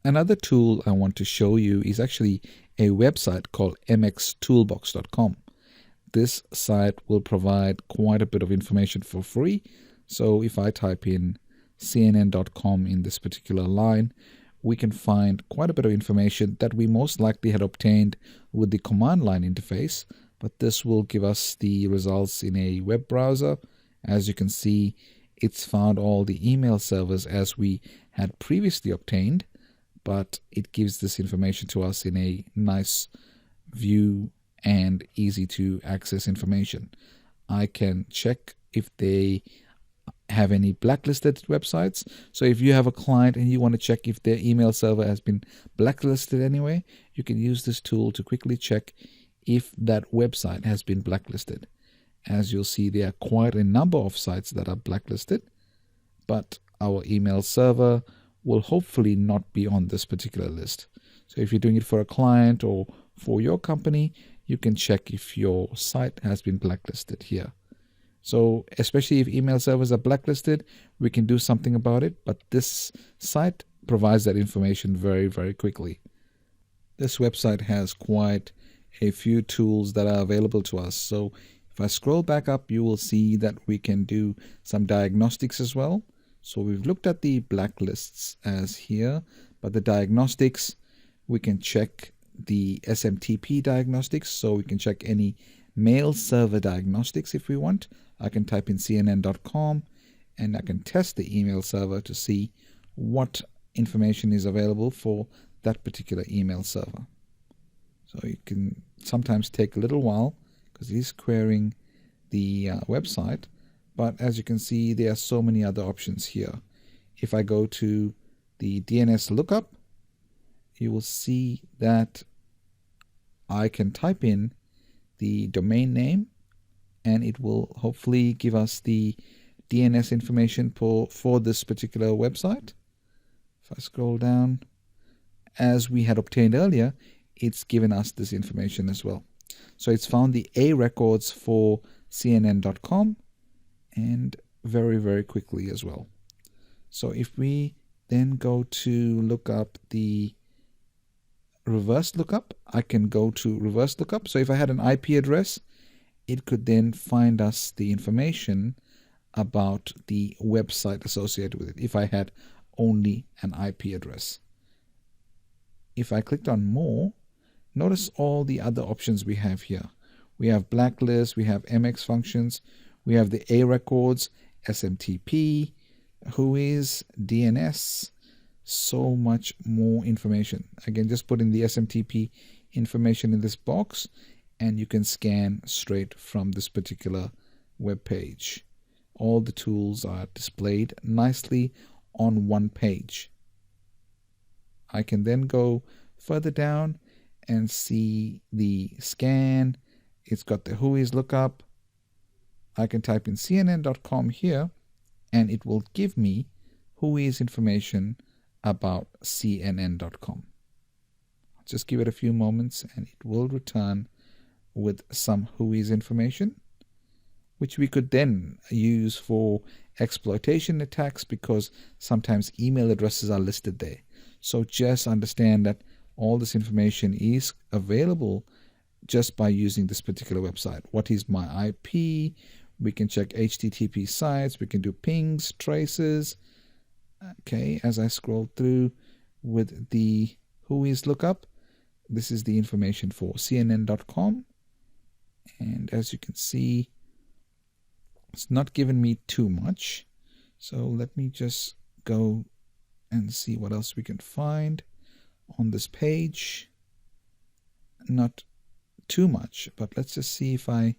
Another tool I want to show you is actually a website called mxtoolbox.com. This site will provide quite a bit of information for free. So if I type in cnn.com in this particular line, we can find quite a bit of information that we most likely had obtained with the command line interface, but this will give us the results in a web browser. As you can see, it's found all the email servers as we had previously obtained, but it gives this information to us in a nice view and easy to access information. I can check if they have any blacklisted websites. So if you have a client and you want to check if their email server has been blacklisted anyway, you can use this tool to quickly check if that website has been blacklisted. As you'll see, there are quite a number of sites that are blacklisted, but our email server will hopefully not be on this particular list. So if you're doing it for a client or for your company, you can check if your site has been blacklisted here. So especially if email servers are blacklisted, we can do something about it, but this site provides that information very, very quickly. This website has quite a few tools that are available to us. So if I scroll back up, you will see that we can do some diagnostics as well. So we've looked at the blacklists as here, but the diagnostics, we can check the SMTP diagnostics. So we can check any mail server diagnostics if we want. I can type in cnn.com and I can test the email server to see what information is available for that particular email server. So it can sometimes take a little while because it is querying the website, but as you can see, there are so many other options here. If I go to the DNS lookup, you will see that I can type in the domain name and it will hopefully give us the DNS information for this particular website. If I scroll down, as we had obtained earlier, it's given us this information as well. So it's found the A records for cnn.com and very, very quickly as well. So if we then go to look up the reverse lookup, I can go to reverse lookup. So if I had an IP address, it could then find us the information about the website associated with it if I had only an IP address. If I clicked on more, notice all the other options we have here. We have blacklist, we have MX functions, we have the A records, SMTP, WHOIS, DNS, so much more information. Again, just put in the SMTP information in this box and you can scan straight from this particular web page. All the tools are displayed nicely on one page. I can then go further down and see the scan. It's got the WHOIS lookup. I can type in cnn.com here and it will give me WHOIS information about cnn.com. Just give it a few moments and it will return with some WHOIS information, which we could then use for exploitation attacks because sometimes email addresses are listed there. So just understand that all this information is available just by using this particular website. What is my IP? We can check HTTP sites. We can do pings, traces. Okay, as I scroll through with the WHOIS lookup, this is the information for cnn.com. And as you can see, it's not given me too much. So let me just go and see what else we can find on this page. Not too much, but let's just see if I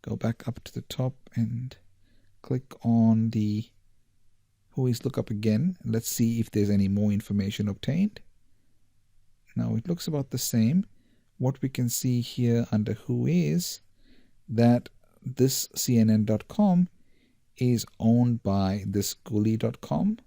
go back up to the top and click on the WHOIS lookup again. Let's see if there's any more information obtained. Now it looks about the same. What we can see here under WHOIS that this cnn.com is owned by this Guli.com.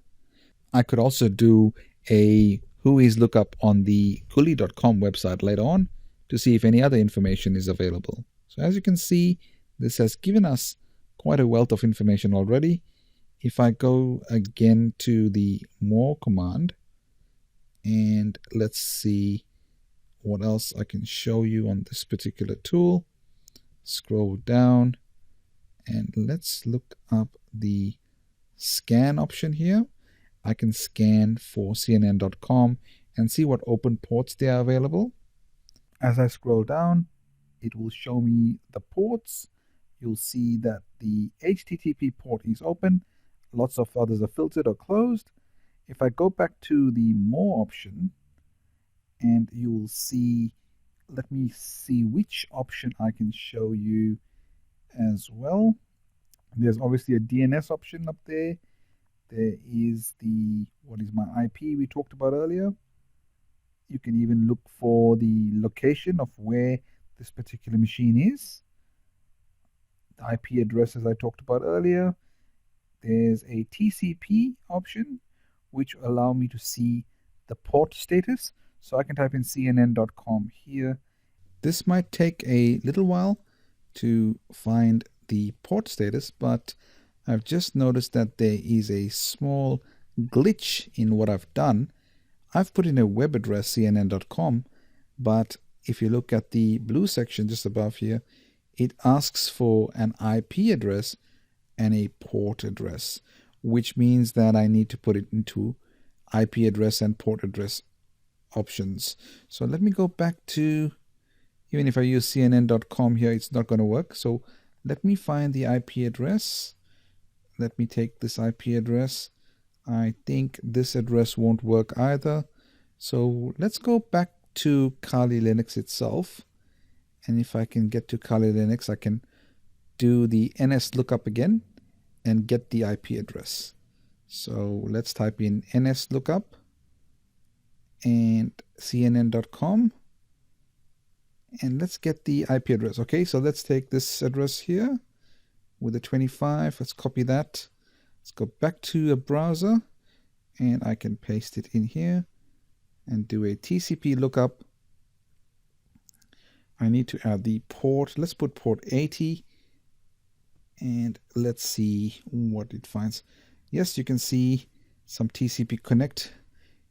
I could also do a WHOIS lookup on the Guli.com website later on to see if any other information is available. So as you can see, this has given us quite a wealth of information already. If I go again to the more command, And let's see what else I can show you on this particular tool. Scroll down and let's look up the scan option here. I can scan for CNN.com and see what open ports there are available. As I scroll down, it will show me the ports. You'll see that the HTTP port is open. Lots of others are filtered or closed. If I go back to the More option, and you will see, let me see which option I can show you as well. There's obviously a DNS option up there. There is the what is my IP we talked about earlier. You can even look for the location of where this particular machine is. The IP address, as I talked about earlier. There's a TCP option, which will allow me to see the port status. So I can type in CNN.com here. This might take a little while to find the port status, but I've just noticed that there is a small glitch in what I've done. I've put in a web address, CNN.com, but if you look at the blue section just above here, it asks for an IP address and a port address, which means that I need to put it into IP address and port address options. So let me go back to, even if I use CNN.com here, it's not going to work. So let me find the IP address. Let me take this IP address. I think this address won't work either. So let's go back to Kali Linux itself. And if I can get to Kali Linux, I can do the NS lookup again and get the IP address. So let's type in NS lookup and CNN.com. And let's get the IP address. Okay, so let's take this address here with the 25. Let's copy that. Let's go back to a browser and I can paste it in here and do a TCP lookup. I need to add the port. Let's put port 80 and let's see what it finds. Yes, you can see some TCP connect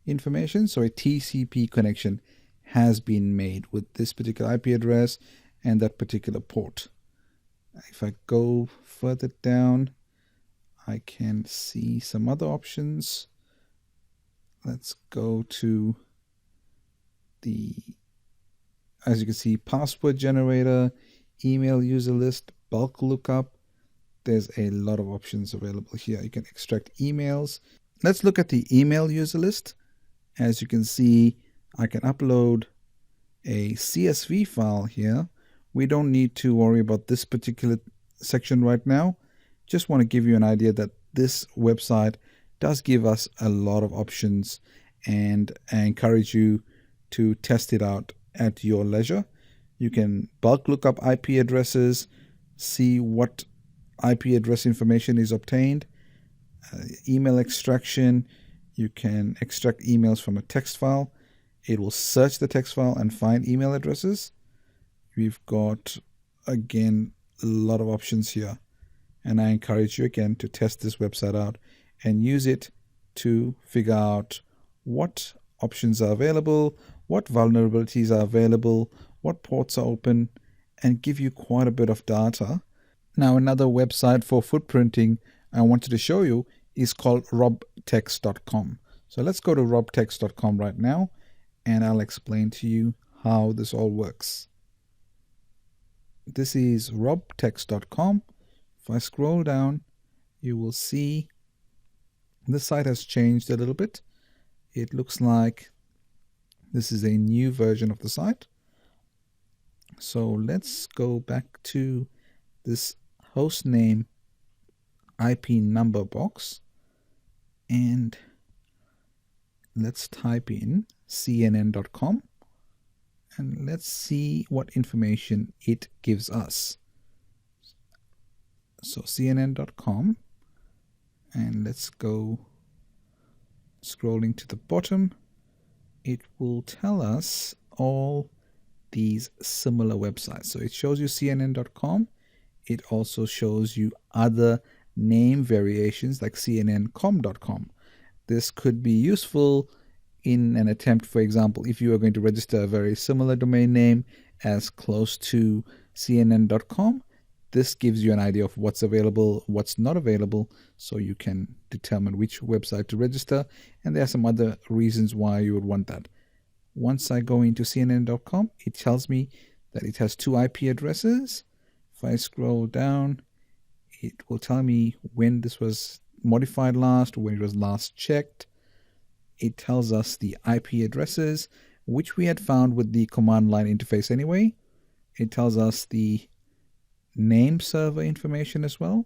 information. So a TCP connection has been made with this particular IP address and that particular port. If I go further down, I can see some other options. Let's go to the, as you can see, password generator, email user list, bulk lookup. There's a lot of options available here. You can extract emails. Let's look at the email user list. As you can see, I can upload a CSV file here. We don't need to worry about this particular section right now. Just want to give you an idea that this website does give us a lot of options, and I encourage you to test it out at your leisure. You can bulk look up IP addresses, see what IP address information is obtained, email extraction. You can extract emails from a text file. It will search the text file and find email addresses. We've got, again, a lot of options here. And I encourage you, again, to test this website out and use it to figure out what options are available, what vulnerabilities are available, what ports are open, and give you quite a bit of data. Now, another website for footprinting I wanted to show you is called robtex.com. So let's go to robtex.com right now, and I'll explain to you how this all works. This is robtex.com. If I scroll down, you will see the site has changed a little bit. It looks like this is a new version of the site. So let's go back to this host name IP number box and let's type in cnn.com and let's see what information it gives us. So cnn.com, and let's go scrolling to the bottom. It will tell us all these similar websites. So it shows you cnn.com. It also shows you other name variations like cnncom.com. This could be useful in an attempt, for example, if you are going to register a very similar domain name as close to CNN.com, this gives you an idea of what's available, what's not available, so you can determine which website to register. And there are some other reasons why you would want that. Once I go into CNN.com, it tells me that it has 2 IP addresses. If I scroll down, it will tell me when this was modified last, when it was last checked. It tells us the IP addresses, which we had found with the command line interface anyway. It tells us the name server information as well.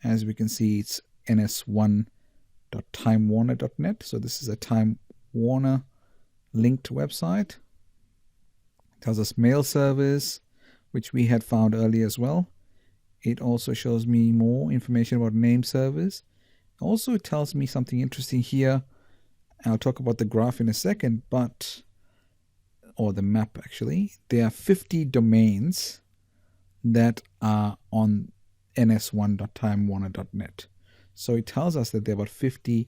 As we can see, it's ns1.timewarner.net. So this is a Time Warner linked website. It tells us mail servers, which we had found earlier as well. It also shows me more information about name servers. Also, it tells me something interesting here. I'll talk about the graph in a second, or the map actually. There are 50 domains that are on ns1.timewarner.net. So it tells us that there are about 50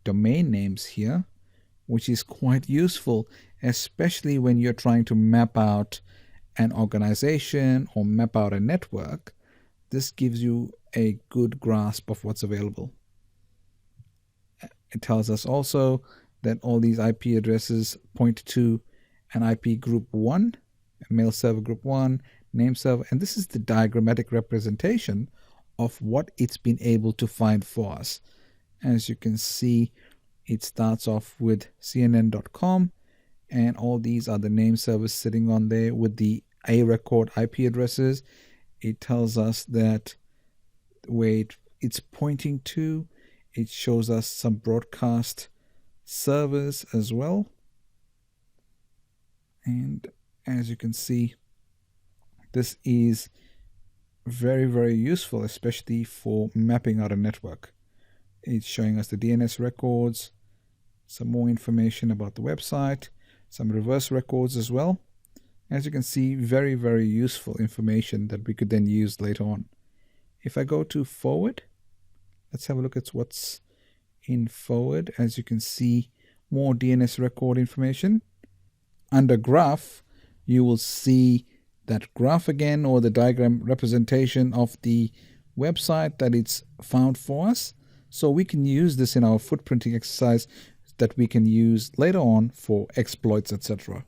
domain names here, which is quite useful, especially when you're trying to map out an organization or map out a network. This gives you a good grasp of what's available. It tells us also that all these IP addresses point to an IP group 1, a mail server group 1, name server, and this is the diagrammatic representation of what it's been able to find for us. As you can see, it starts off with CNN.com, and all these are the name servers sitting on there with the A record IP addresses. It tells us that where it's pointing to. It shows us some broadcast servers as well. And as you can see, this is very, very useful, especially for mapping out a network. It's showing us the DNS records, some more information about the website, some reverse records as well. As you can see, very, very useful information that we could then use later on. If I go to forward, let's have a look at what's in forward. As you can see, more DNS record information. Under graph, you will see that graph again, or the diagram representation of the website that it's found for us. So we can use this in our footprinting exercise that we can use later on for exploits, etc.